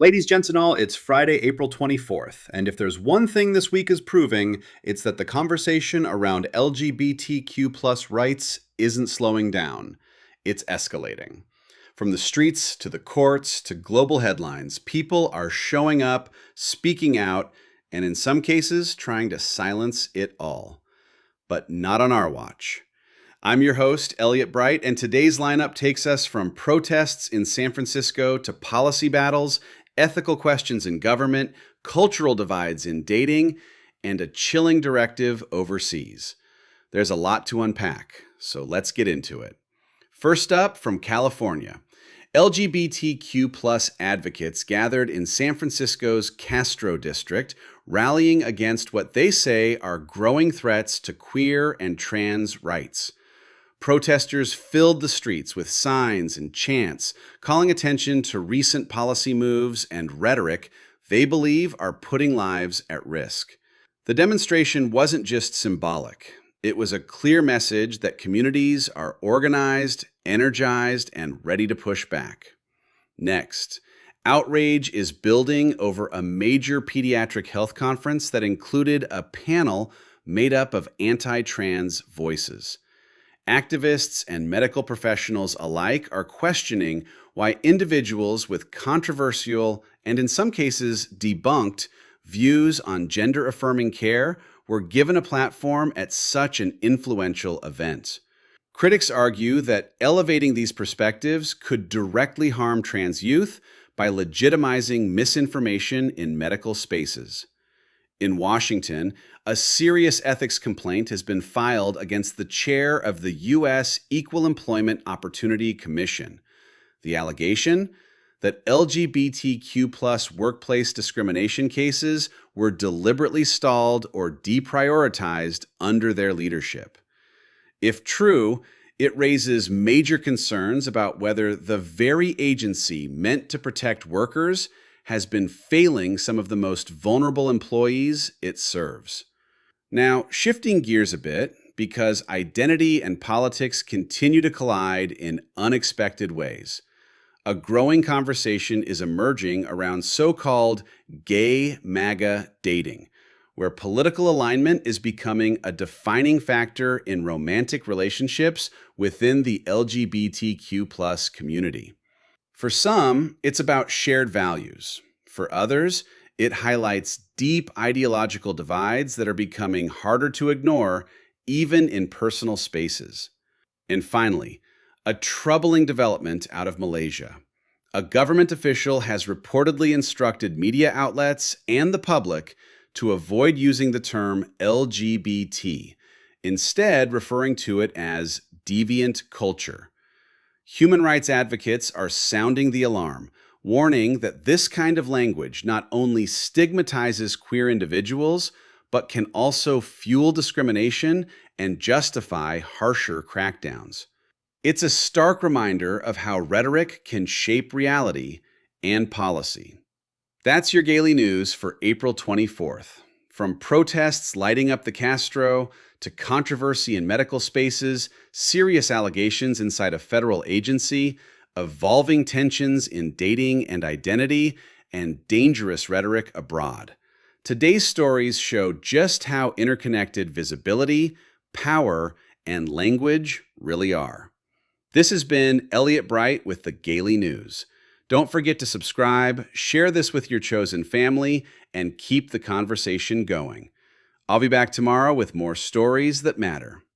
Ladies, gents, and all, it's Friday, April 24th, and if there's one thing this week is proving, it's that the conversation around LGBTQ plus rights isn't slowing down. It's escalating. From the streets to the courts to global headlines, people are showing up, speaking out, and in some cases, trying to silence it all. But not on our watch. I'm your host, Elliot Bright, and today's lineup takes us from protests in San Francisco to policy battles, ethical questions in government, cultural divides in dating, and a chilling directive overseas. There's a lot to unpack, so let's get into it. First up, from California, LGBTQ plus advocates gathered in San Francisco's Castro district, rallying against what they say are growing threats to queer and trans rights. Protesters filled the streets with signs and chants, calling attention to recent policy moves and rhetoric they believe are putting lives at risk. The demonstration wasn't just symbolic. It was a clear message that communities are organized, energized, and ready to push back. Next, outrage is building over a major pediatric health conference that included a panel made up of anti-trans voices. Activists and medical professionals alike are questioning why individuals with controversial and in some cases debunked views on gender-affirming care were given a platform at such an influential event. Critics argue that elevating these perspectives could directly harm trans youth by legitimizing misinformation in medical spaces. In Washington, a serious ethics complaint has been filed against the chair of the U.S. Equal Employment Opportunity Commission. The allegation? That LGBTQ plus workplace discrimination cases were deliberately stalled or deprioritized under their leadership. If true, it raises major concerns about whether the very agency meant to protect workers has been failing some of the most vulnerable employees it serves. Now, shifting gears a bit, because identity and politics continue to collide in unexpected ways. A growing conversation is emerging around so-called gay MAGA dating, where political alignment is becoming a defining factor in romantic relationships within the LGBTQ plus community. For some, it's about shared values. For others, it highlights deep ideological divides that are becoming harder to ignore, even in personal spaces. And finally, a troubling development out of Malaysia. A government official has reportedly instructed media outlets and the public to avoid using the term LGBT, instead referring to it as deviant culture. Human rights advocates are sounding the alarm, warning that this kind of language not only stigmatizes queer individuals, but can also fuel discrimination and justify harsher crackdowns. It's a stark reminder of how rhetoric can shape reality and policy. That's your Gaily News for April 24th. From protests lighting up the Castro, to controversy in medical spaces, serious allegations inside a federal agency, evolving tensions in dating and identity, and dangerous rhetoric abroad. Today's stories show just how interconnected visibility, power, and language really are. This has been Elliot Bright with the Gaily News. Don't forget to subscribe, share this with your chosen family, and keep the conversation going. I'll be back tomorrow with more stories that matter.